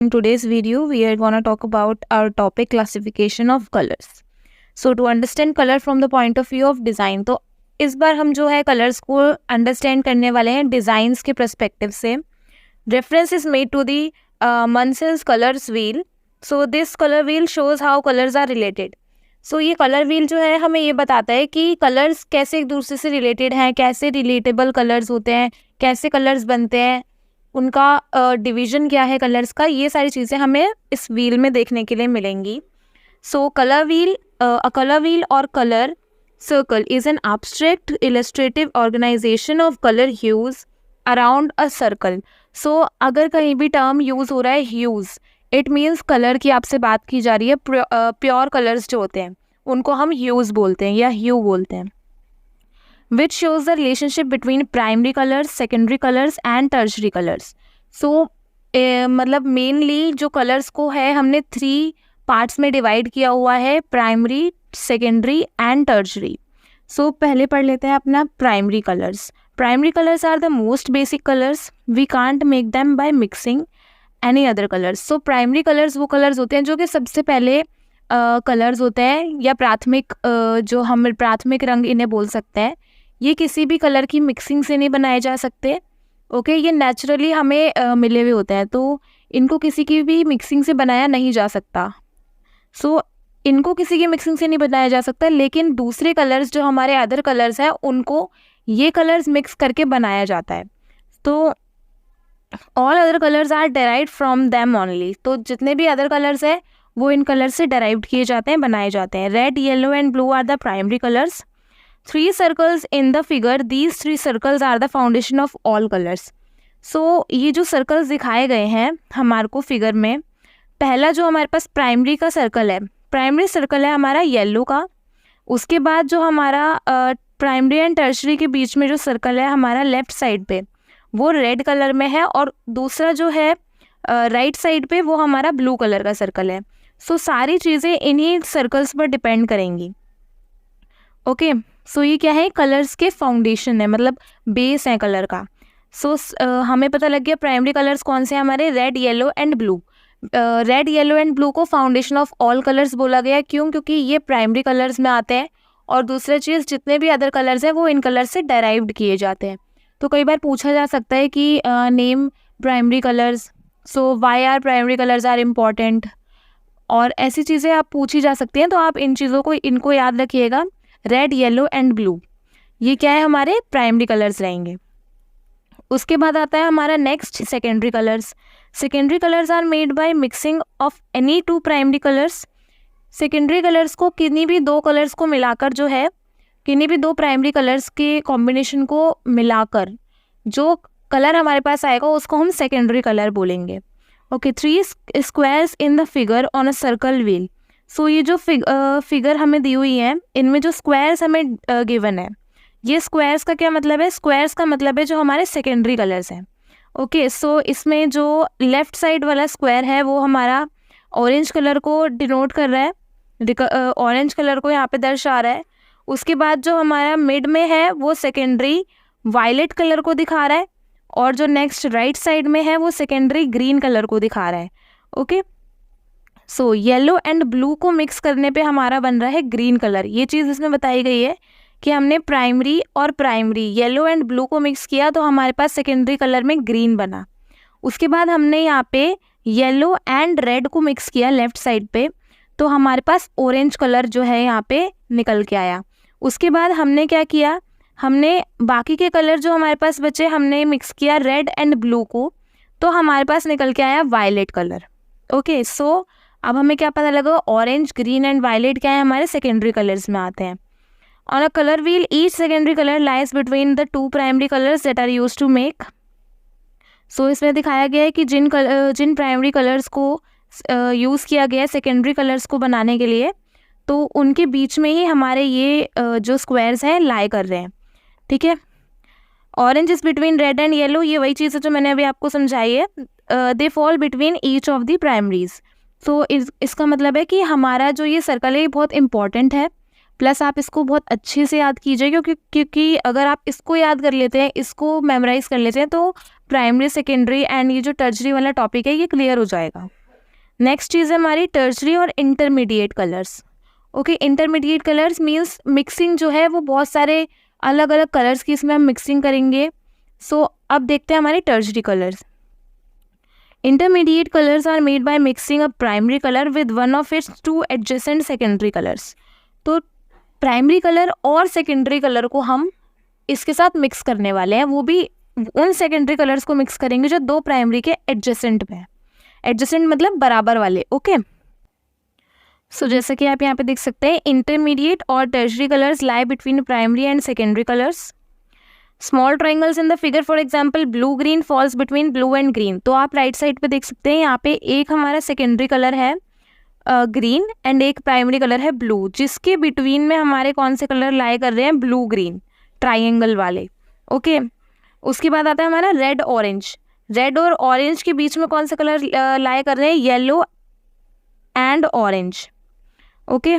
In today's video, we are going to talk about our topic classification of colors. So to understand color from the point of view of design, तो इस बार हम जो है colours को understand करने वाले हैं डिज़ाइंस के पर्सपेक्टिव से. Reference is made to the Munsell's colours wheel. So this colour wheel shows how colours are related. So ये कलर व्हील जो है हमें ये बताता है कि कलर्स कैसे एक दूसरे से रिलेटेड हैं, कैसे रिलेटेबल कलर्स होते हैं, कैसे कलर्स बनते हैं, उनका डिवीज़न क्या है कलर्स का. ये सारी चीज़ें हमें इस व्हील में देखने के लिए मिलेंगी. सो कलर व्हील, अ कलर व्हील और colour circle is an abstract illustrative organization of color hues around a circle. सो अगर कहीं भी टर्म यूज़ हो रहा है ह्यूज़, इट मीन्स कलर की आपसे बात की जा रही है. प्योर कलर्स जो होते हैं उनको हम ह्यूज़ बोलते हैं या ह्यू बोलते हैं. Which shows the relationship between primary colours, secondary colours and tertiary colours. So मतलब मेनली जो कलर्स को है हमने 3 पार्ट्स में डिवाइड किया हुआ है, primary, secondary and tertiary. So पहले पढ़ लेते हैं अपना primary colours. Primary colours are the most basic colours. We can't make them by mixing any other colours. So primary colours वो कलर्स होते हैं जो कि सबसे पहले कलर्स होते हैं या प्राथमिक जो हम प्राथमिक रंग इन्हें बोल सकते हैं. ये किसी भी कलर की मिक्सिंग से नहीं बनाए जा सकते. ओके, ये नेचुरली हमें मिले हुए होते हैं, तो इनको किसी की भी मिक्सिंग से बनाया नहीं जा सकता. सो इनको किसी की मिक्सिंग से नहीं बनाया जा सकता, लेकिन दूसरे कलर्स जो हमारे अदर कलर्स हैं उनको ये कलर्स मिक्स करके बनाया जाता है. तो all other colours are derived from them only. तो जितने भी अदर कलर्स हैं वो इन कलर्स से डेराइव्ड किए जाते हैं, बनाए जाते हैं. Red, yellow and blue are the primary colours. 3 circles in the figure, these 3 circles are the foundation of all colours. So ये जो सर्कल्स दिखाए गए हैं हमारे को फिगर में, पहला जो हमारे पास प्राइमरी का सर्कल है, प्राइमरी सर्कल है हमारा येलो का. उसके बाद जो हमारा प्राइमरी एंड टर्शरी के बीच में जो सर्कल है हमारा लेफ्ट साइड पे, वो रेड कलर में है, और दूसरा जो है राइट साइड पे वो हमारा ब्लू कलर का सर्कल है. सो सारी चीज़ें इन्हीं सर्कल्स पर डिपेंड करेंगी. ओके, सो ये क्या है, कलर्स के फाउंडेशन है, मतलब बेस है कलर का. सो हमें पता लग गया प्राइमरी कलर्स कौन से हैं हमारे, red, yellow and blue. Red, yellow and blue को फाउंडेशन ऑफ ऑल कलर्स बोला गया. क्यों? क्योंकि ये प्राइमरी कलर्स में आते हैं, और दूसरा चीज़ जितने भी अदर कलर्स हैं वो इन कलर से डेराइव्ड किए जाते हैं. तो कई बार पूछा जा सकता है कि name primary colours, so why are primary colours are important, और ऐसी चीज़ें आप पूछी जा सकती हैं. तो आप इन चीज़ों को इनको याद रखिएगा. रेड, येलो एंड ब्लू ये क्या है, हमारे प्राइमरी कलर्स रहेंगे. उसके बाद आता है हमारा next secondary colours. Secondary colours are made by mixing of any 2 primary colours. Secondary colours को किन्हीं भी 2 कलर्स को मिलाकर जो है, किन्हीं भी 2 प्राइमरी कलर्स के कॉम्बिनेशन को मिलाकर जो कलर हमारे पास आएगा उसको हम सेकेंडरी कलर बोलेंगे. Okay, 3 squares in the figure on a circle wheel. So ये जो फिगर हमें दी हुई है, इनमें जो स्क्वायर्स हमें गिवन है, ये स्क्वायर्स का क्या मतलब है, स्क्वायर्स का मतलब है जो हमारे सेकेंडरी कलर्स हैं. ओके, सो इसमें जो लेफ़्ट साइड वाला स्क्वायर है वो हमारा ऑरेंज कलर को डिनोट कर रहा है, ऑरेंज कलर को यहाँ पे दर्शा रहा है. उसके बाद जो हमारा मिड में है वो सेकेंडरी वायलेट कलर को दिखा रहा है, और जो नेक्स्ट राइट साइड में है वो सेकेंडरी ग्रीन कलर को दिखा रहा है. Okay, so yellow and blue को मिक्स करने पे हमारा बन रहा है ग्रीन कलर. ये चीज़ इसमें बताई गई है कि हमने प्राइमरी और प्राइमरी येलो एंड ब्लू को मिक्स किया तो हमारे पास सेकेंडरी कलर में ग्रीन बना. उसके बाद हमने यहाँ पे येलो एंड रेड को मिक्स किया लेफ़्ट साइड पे, तो हमारे पास ऑरेंज कलर जो है यहाँ पे निकल के आया. उसके बाद हमने क्या किया, हमने बाकी के कलर जो हमारे पास बचे हमने मिक्स किया रेड एंड ब्लू को, तो हमारे पास निकल के आया वायलेट कलर. ओके, सो अब हमें क्या पता लगा, ऑरेंज, ग्रीन एंड वायलेट क्या है, हमारे सेकेंडरी कलर्स में आते हैं. On a color wheel, each secondary color lies between the 2 primary colors that are used to make. So इसमें दिखाया गया है कि जिन प्राइमरी कलर्स को यूज़ किया गया है सेकेंडरी कलर्स को बनाने के लिए, तो उनके बीच में ही हमारे ये जो स्क्वायर्स हैं लाई कर रहे हैं. ठीक है, orange is between red and yellow, ये वही चीज़ है जो मैंने अभी आपको समझाई है. They fall between each of the primaries. तो इसका मतलब है कि हमारा जो ये सर्कल है ये बहुत इंपॉर्टेंट है. प्लस आप इसको बहुत अच्छे से याद कीजिए, क्योंकि अगर आप इसको याद कर लेते हैं, इसको मेमोराइज़ कर लेते हैं, तो प्राइमरी, सेकेंडरी एंड ये जो टर्शरी वाला टॉपिक है ये क्लियर हो जाएगा। नेक्स्ट चीज़ है हमारी टर्शरी और intermediate colours. Okay, intermediate colours means mixing जो है वो बहुत सारे अलग अलग कलर्स की इसमें हम मिक्सिंग करेंगे। सो अब देखते हैं हमारे tertiary colours. Intermediate colours are made by mixing a primary colour with one of its two adjacent secondary colours. तो प्राइमरी कलर और सेकेंडरी कलर को हम इसके साथ मिक्स करने वाले हैं, वो भी उन सेकेंडरी कलर्स को मिक्स करेंगे जो दो प्राइमरी के एडजेसेंट में है। एडजेसेंट मतलब बराबर वाले। ओके, सो जैसे कि आप यहाँ पे देख सकते हैं, इंटरमीडिएट और tertiary colours lie between primary and secondary colours. Small triangles in the figure, for example blue green falls between blue and green. तो आप राइट साइड पे देख सकते हैं, यहाँ पे एक हमारा सेकेंडरी कलर है ग्रीन एंड एक प्राइमरी कलर है ब्लू, जिसके बिटवीन में हमारे कौन से कलर लाई कर रहे हैं, ब्लू ग्रीन ट्राइंगल वाले। ओके, उसके बाद आता है हमारा रेड ऑरेंज। रेड और ऑरेंज के बीच में कौन सा कलर लाई कर रहे हैं, येलो एंड ऑरेंज। ओके,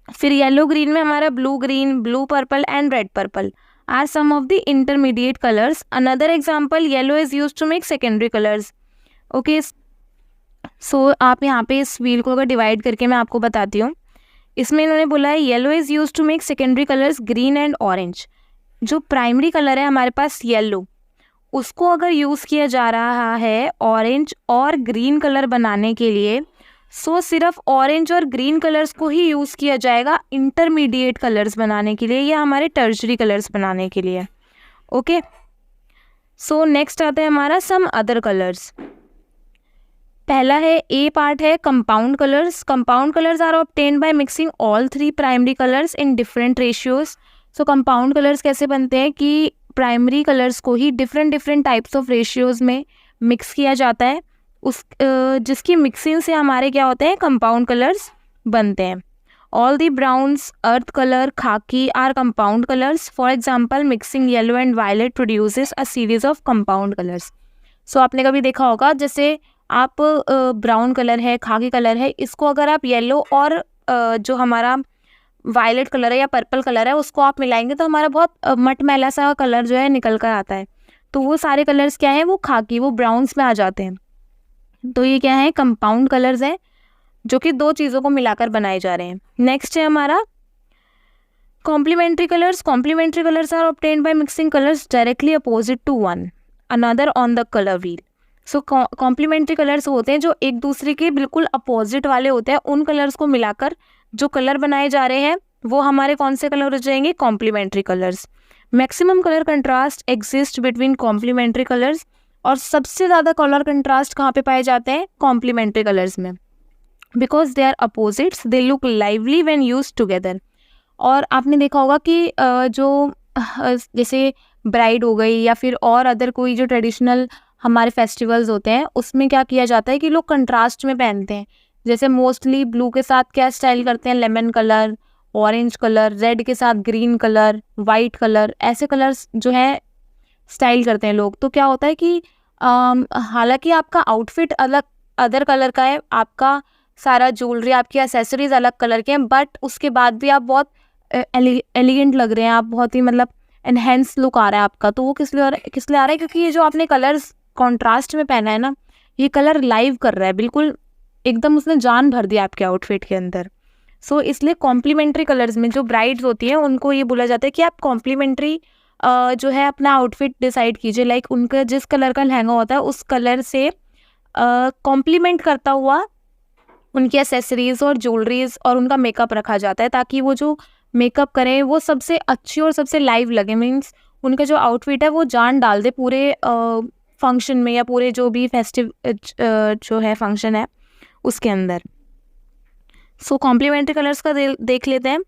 फिर येलो ग्रीन में हमारा blue green, blue purple and red purple are some of the intermediate colours. Another example, yellow is use to make secondary colours. Okay, so आप यहाँ पे इस व्हील को अगर divide करके मैं आपको बताती हूँ, इसमें इन्होंने बोला है yellow is use to make secondary colours green and orange. जो प्राइमरी कलर है हमारे पास येलो, उसको अगर यूज़ किया जा रहा है ऑरेंज और ग्रीन कलर बनाने के लिए, सो सिर्फ ऑरेंज और ग्रीन कलर्स को ही यूज़ किया जाएगा इंटरमीडिएट कलर्स बनाने के लिए या हमारे टर्शरी कलर्स बनाने के लिए। ओके, सो नेक्स्ट आता है हमारा सम अदर कलर्स। पहला है ए पार्ट है compound colours. Compound colours are obtained by mixing all three primary colours in different ratios. So compound colours कैसे बनते हैं कि प्राइमरी कलर्स को ही डिफरेंट टाइप्स ऑफ रेशियोज में मिक्स किया जाता है, उस जिसकी मिक्सिंग से हमारे क्या होते हैं, कंपाउंड कलर्स बनते हैं। All the browns, earth colour, khaki are compound colours. For example, mixing yellow and violet produces a series of compound colours. So आपने कभी देखा होगा, जैसे आप ब्राउन कलर है, खाकी कलर है, इसको अगर आप येलो और जो हमारा वायलेट कलर है या पर्पल कलर है उसको आप मिलाएंगे तो हमारा बहुत मटमैला सा कलर जो है निकल कर आता है। तो वो सारे कलर्स क्या हैं, वो खाकी, वो ब्राउन्स में आ जाते हैं। तो ये क्या है, कंपाउंड कलर्स हैं जो कि दो चीज़ों को मिलाकर बनाए जा रहे हैं। नेक्स्ट है हमारा complementary colours. Complementary colours are obtained by mixing colours directly opposite to one another on the colour wheel. So complementary colours होते हैं जो एक दूसरे के बिल्कुल अपोजिट वाले होते हैं, उन कलर्स को मिलाकर जो कलर बनाए जा रहे हैं वो हमारे कौन से कलर हो जाएंगे, complementary colours. Maximum colour contrast exist between complementary colours, और सबसे ज़्यादा कलर कंट्रास्ट कहाँ पे पाए जाते हैं, कॉम्प्लीमेंट्री कलर्स में, because they are opposites, they look lively when used together. और आपने देखा होगा कि जो जैसे ब्राइड हो गई या फिर और अदर कोई जो ट्रेडिशनल हमारे फेस्टिवल्स होते हैं उसमें क्या किया जाता है कि लोग कंट्रास्ट में पहनते हैं। जैसे मोस्टली ब्लू के साथ क्या स्टाइल करते हैं, lemon colour, orange colour, red के साथ ग्रीन कलर, वाइट कलर, ऐसे कलर्स जो है स्टाइल करते हैं लोग। तो क्या होता है कि हालांकि आपका आउटफिट अलग अदर कलर का है, आपका सारा ज्वेलरी, आपकी एसेसरीज अलग कलर के हैं, बट उसके बाद भी आप बहुत एलिगेंट लग रहे हैं, आप बहुत ही मतलब एनहेंस लुक आ रहा है आपका। तो वो किस लिए आ रहा है, क्योंकि ये जो आपने कलर्स कॉन्ट्रास्ट में पहना है ना, ये कलर लाइव कर रहा है, बिल्कुल एकदम उसने जान भर दिया आपके आउटफिट के अंदर। सो इसलिए कॉम्प्लीमेंट्री कलर्स में जो ब्राइड्स होती हैं उनको ये बोला जाता है कि आप कॉम्प्लीमेंट्री जो है अपना आउटफिट डिसाइड कीजिए, लाइक उनका जिस कलर का लहंगा होता है उस कलर से कॉम्प्लीमेंट करता हुआ उनकी एसेसरीज और ज्वेलरीज और उनका मेकअप रखा जाता है, ताकि वो जो मेकअप करें वो सबसे अच्छी और सबसे लाइव लगे। मीन्स उनका जो आउटफिट है वो जान डाल दे पूरे फंक्शन में या पूरे जो भी फेस्टिव जो है फंक्शन है उसके अंदर। सो कॉम्प्लीमेंट्री कलर्स का देख लेते हैं।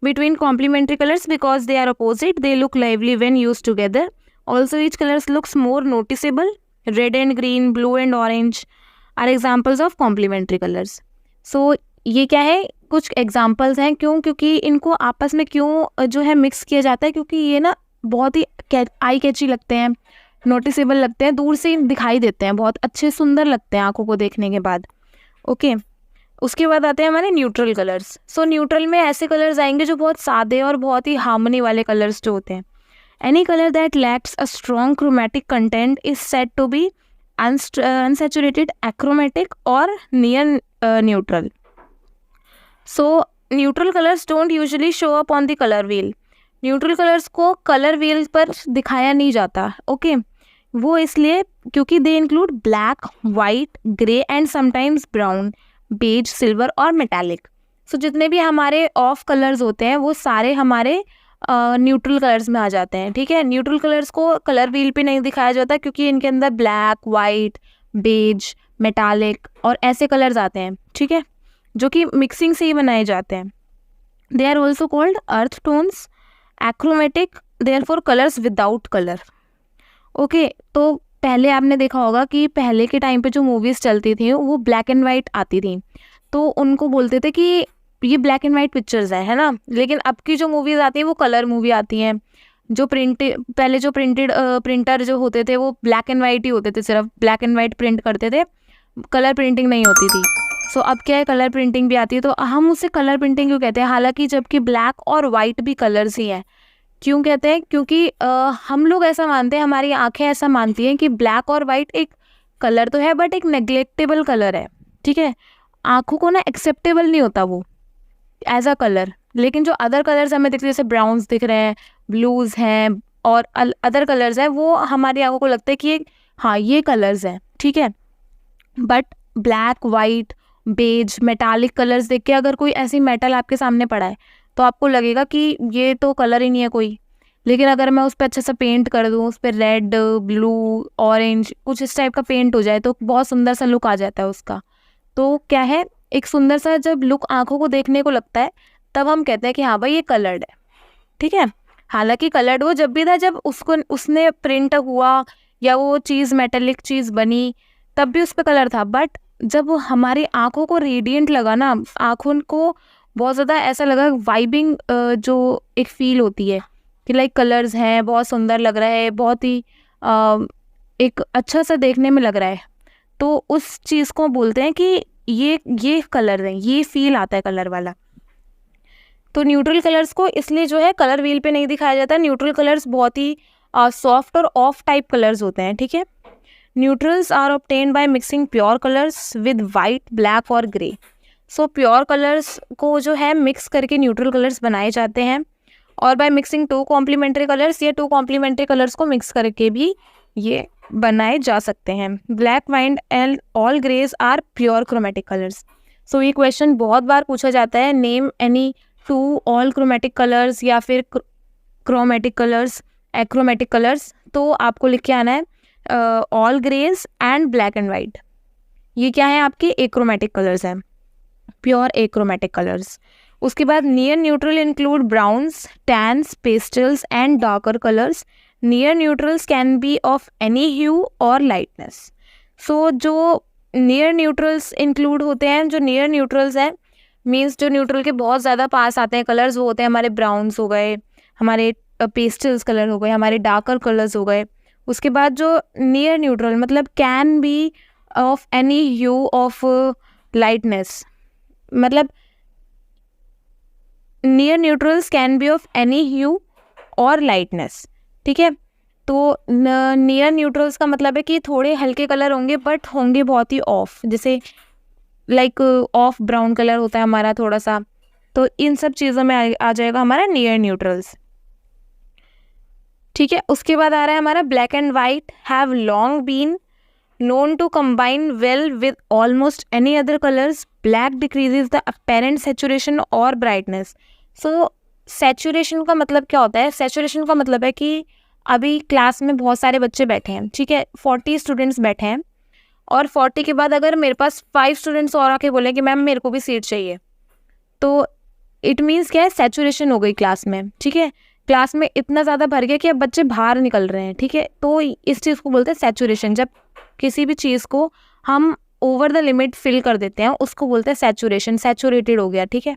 Between complementary colours, because they are opposite, they look lively when used together. Also each colours looks more noticeable. Red and green, blue and orange are examples of complementary colours. So ये क्या है, कुछ examples हैं। क्योंकि इनको आपस में क्यों जो है मिक्स किया जाता है, क्योंकि ये ना बहुत ही आई कैची लगते हैं, नोटिसेबल लगते हैं, दूर से दिखाई देते हैं, बहुत अच्छे सुंदर लगते हैं आंखों को देखने के बाद। ओके, उसके बाद आते हैं हमारे न्यूट्रल कलर्स। सो न्यूट्रल में ऐसे कलर्स आएंगे जो बहुत सादे और बहुत ही हार्मनी वाले कलर्स जो होते हैं। Any color that lacks a strong chromatic content is said to be unsaturated, achromatic or near neutral. So neutral colors don't usually show up on the color wheel. Neutral colours को colour wheel पर दिखाया नहीं जाता, okay वो इसलिए क्योंकि they include black, white, grey and sometimes brown, beige, silver और metallic. So जितने भी हमारे ऑफ कलर्स होते हैं वो सारे हमारे न्यूट्रल कलर्स में आ जाते हैं. ठीक है, न्यूट्रल कलर्स को कलर व्हील पे नहीं दिखाया जाता क्योंकि इनके अंदर ब्लैक, वाइट, बेज, मेटालिक और ऐसे कलर्स आते हैं. ठीक है, जो कि मिक्सिंग से ही बनाए जाते हैं. They are also called earth tones, achromatic, therefore colours without colour. Okay, तो पहले आपने देखा होगा कि पहले के टाइम पे जो मूवीज़ चलती थी वो ब्लैक एंड वाइट आती थी, तो उनको बोलते थे कि ये ब्लैक एंड वाइट पिक्चर्स है ना. लेकिन अब की जो मूवीज़ आती हैं वो कलर मूवी आती हैं. जो पहले जो प्रिंटर जो होते थे वो ब्लैक एंड वाइट ही होते थे, सिर्फ ब्लैक एंड वाइट प्रिंट करते थे, कलर प्रिंटिंग नहीं होती थी. सो अब क्या है, कलर प्रिंटिंग भी आती है. तो हम उसे कलर प्रिंटिंग क्यों कहते हैं, हालांकि जबकि ब्लैक और वाइट भी कलर्स ही हैं. क्यों कहते हैं, क्योंकि हम लोग ऐसा मानते हैं, हमारी आंखें ऐसा मानती हैं कि ब्लैक और वाइट एक कलर तो है बट एक नेग्लेक्टेबल कलर है. ठीक है, आंखों को ना एक्सेप्टेबल नहीं होता वो एज अ कलर. लेकिन जो अदर कलर्स हमें दिखते हैं, जैसे ब्राउन्स दिख रहे हैं, ब्लूज हैं और अदर कलर्स हैं, वो हमारी आंखों को लगता है कि हाँ ये कलर्स हैं. ठीक है, but black, white, beige, metallic colours देख के अगर कोई ऐसी मेटल आपके सामने पड़ा है तो आपको लगेगा कि ये तो कलर ही नहीं है कोई. लेकिन अगर मैं उस पर अच्छे से पेंट कर दूँ, उस पर रेड, ब्लू, ऑरेंज कुछ इस टाइप का पेंट हो जाए तो बहुत सुंदर सा लुक आ जाता है उसका. तो क्या है, एक सुंदर सा जब लुक आंखों को देखने को लगता है तब हम कहते हैं कि हाँ भाई ये कलर्ड है. ठीक है, हालांकि कलर्ड वो जब भी था जब उसने प्रिंट हुआ या वो चीज़ मेटेलिक चीज़ बनी तब भी उस पर कलर था. बट जब हमारी आंखों को रेडिएंट लगा ना, आंखों को बहुत ज़्यादा ऐसा लगा वाइबिंग, जो एक फील होती है कि लाइक कलर्स हैं, बहुत सुंदर लग रहा है, बहुत ही एक अच्छा सा देखने में लग रहा है, तो उस चीज़ को बोलते हैं कि ये कलर है, ये फील आता है कलर वाला. तो न्यूट्रल कलर्स को इसलिए जो है कलर व्हील पे नहीं दिखाया जाता. न्यूट्रल कलर्स बहुत ही सॉफ्ट और ऑफ टाइप कलर्स होते हैं. ठीक है, neutrals are obtained by mixing pure colours with white, black और ग्रे. सो प्योर कलर्स को जो है मिक्स करके न्यूट्रल कलर्स बनाए जाते हैं. और by mixing two complementary colours, ये टू कॉम्प्लीमेंट्री कलर्स को मिक्स करके भी ये बनाए जा सकते हैं. Black, white and all greys are pure chromatic colours. So ये क्वेश्चन बहुत बार पूछा जाता है, name any two all chromatic colours या फिर क्रोमेटिक कलर्स, एक्रोमेटिक कलर्स. तो आपको लिख के आना है all greys and black and white. ये क्या है, आपके एक्रोमेटिक कलर्स हैं, प्योर एक्रोमेटिक कलर्स. उसके बाद near neutral include browns, tans, pastels and darker colours. Near neutrals can be of any hue or lightness. सो जो नियर न्यूट्रल्स इंक्लूड होते हैं, जो नियर न्यूट्रल्स हैं मीन्स जो न्यूट्रल के बहुत ज़्यादा पास आते हैं कलर्स, वो होते हैं हमारे ब्राउन्स हो गए, हमारे पेस्टल्स कलर हो गए, हमारे डार्कर कलर्स हो गए. उसके बाद जो नियर न्यूट्रल मतलब can be of any hue of lightness, मतलब near neutrals can be of any hue or lightness. ठीक है, तो नियर न्यूट्रल्स का मतलब है कि थोड़े हल्के कलर होंगे बट होंगे बहुत ही ऑफ, जैसे लाइक ऑफ ब्राउन कलर होता है हमारा थोड़ा सा, तो इन सब चीज़ों में आ जाएगा हमारा नियर न्यूट्रल्स. ठीक है, उसके बाद आ रहा है हमारा black and white have long been known to combine well with almost any other colors. Black decreases the apparent saturation or brightness. So saturation का मतलब क्या होता है, saturation का मतलब है कि अभी क्लास में बहुत सारे बच्चे बैठे हैं. ठीक है, 40 स्टूडेंट्स बैठे हैं और 40 के बाद अगर मेरे पास 5 स्टूडेंट्स और आके बोले कि मैम मेरे को भी सीट चाहिए, तो इट मीन्स क्या है, सैचुरेशन हो गई क्लास में. ठीक है, क्लास में इतना ज़्यादा भर गया कि अब बच्चे बाहर निकल रहे हैं. ठीक है, तो इस चीज़ को बोलते हैं सैचुरेशन. जब किसी भी चीज़ को हम ओवर द लिमिट फिल कर देते हैं उसको बोलते हैं सैचुरेशन, सैचुरेटेड हो गया. ठीक है,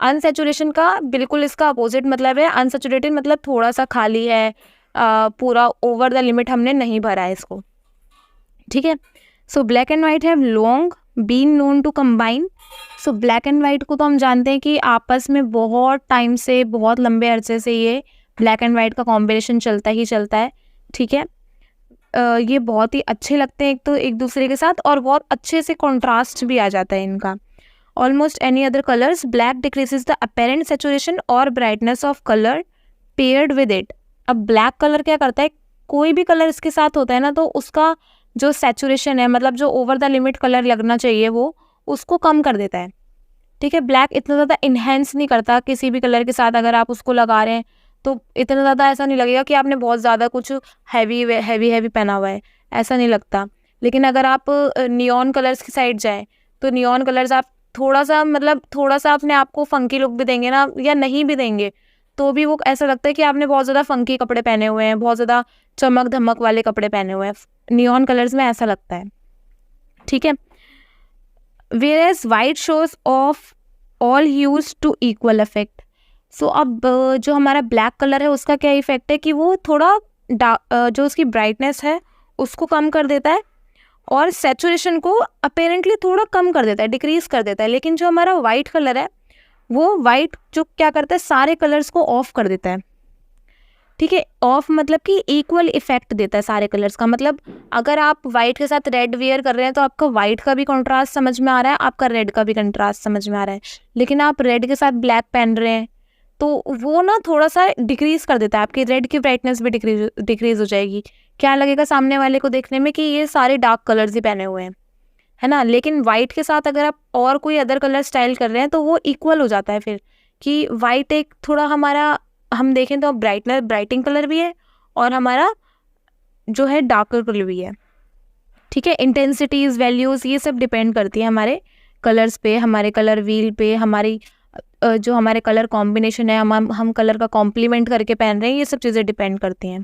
अनसैचुरेशन का बिल्कुल इसका अपोजिट मतलब है. अनसैचुरेटेड मतलब थोड़ा सा खाली है, पूरा ओवर द लिमिट हमने नहीं भरा है इसको. ठीक है, so black and white have long been known to combine. So black and white को तो हम जानते हैं कि आपस में बहुत टाइम से, बहुत लंबे अरसे से ये ब्लैक एंड वाइट का कॉम्बिनेशन चलता ही चलता है, ठीक है। ये बहुत ही अच्छे लगते हैं एक तो एक दूसरे के साथ, और बहुत अच्छे से कॉन्ट्रास्ट भी आ जाता है इनका। Almost any other colours black decreases the apparent saturation और brightness of colour paired with it. अब ब्लैक कलर क्या करता है, कोई भी कलर इसके साथ होता है ना, तो उसका जो सेचुरेशन है, मतलब जो ओवर द लिमिट कलर लगना चाहिए वो उसको कम कर देता है, ठीक है। ब्लैक इतना ज़्यादा इन्हेंस नहीं करता किसी भी कलर के साथ, अगर आप उसको लगा रहे हैं तो इतना ज़्यादा ऐसा नहीं लगेगा कि आपने बहुत ज़्यादा कुछ हैवी पहना हुआ है, ऐसा नहीं लगता। लेकिन अगर आप नियॉन कलर्स की साइड जाएँ तो नियॉन कलर्स आप थोड़ा सा अपने आप को फंकी लुक भी देंगे ना, या नहीं भी देंगे तो भी वो ऐसा लगता है कि आपने बहुत ज़्यादा फंकी कपड़े पहने हुए हैं, बहुत ज़्यादा चमक धमक वाले कपड़े पहने हुए हैं। नियॉन कलर्स में ऐसा लगता है, ठीक है। Whereas white shows off all hues to equal effect. सो अब जो हमारा ब्लैक कलर है उसका क्या इफेक्ट है कि वो थोड़ा जो उसकी ब्राइटनेस है उसको कम कर देता है और सेचुरेशन को अपेरेंटली थोड़ा कम कर देता है, डिक्रीज कर देता है। लेकिन जो हमारा वाइट कलर है वो वाइट जो क्या करता है, सारे कलर्स को ऑफ कर देता है, ठीक है। ऑफ मतलब कि इक्वल इफेक्ट देता है सारे कलर्स का। मतलब अगर आप वाइट के साथ रेड वेयर कर रहे हैं तो आपका वाइट का भी कंट्रास्ट समझ में आ रहा है, आपका रेड का भी कंट्रास्ट समझ में आ रहा है। लेकिन आप रेड के साथ ब्लैक पहन रहे हैं तो वो ना थोड़ा सा डिक्रीज कर देता है, आपकी रेड की ब्राइटनेस भी डिक्रीज हो जाएगी। क्या लगेगा सामने वाले को देखने में कि ये सारे डार्क कलर्स ही पहने हुए हैं, है ना। लेकिन वाइट के साथ अगर आप और कोई अदर कलर स्टाइल कर रहे हैं तो वो इक्वल हो जाता है फिर, कि वाइट एक थोड़ा हमारा हम देखें तो ब्राइटिंग कलर भी है और हमारा जो है डार्कर कलर भी है, ठीक है। इंटेंसिटीज, वैल्यूज़, ये सब डिपेंड करती है हमारे कलर्स पे, हमारे कलर व्हील पे, हमारी जो हमारे कलर कॉम्बिनेशन है, हम कलर का कॉम्प्लीमेंट करके पहन रहे हैं, ये सब चीज़ें डिपेंड करती हैं।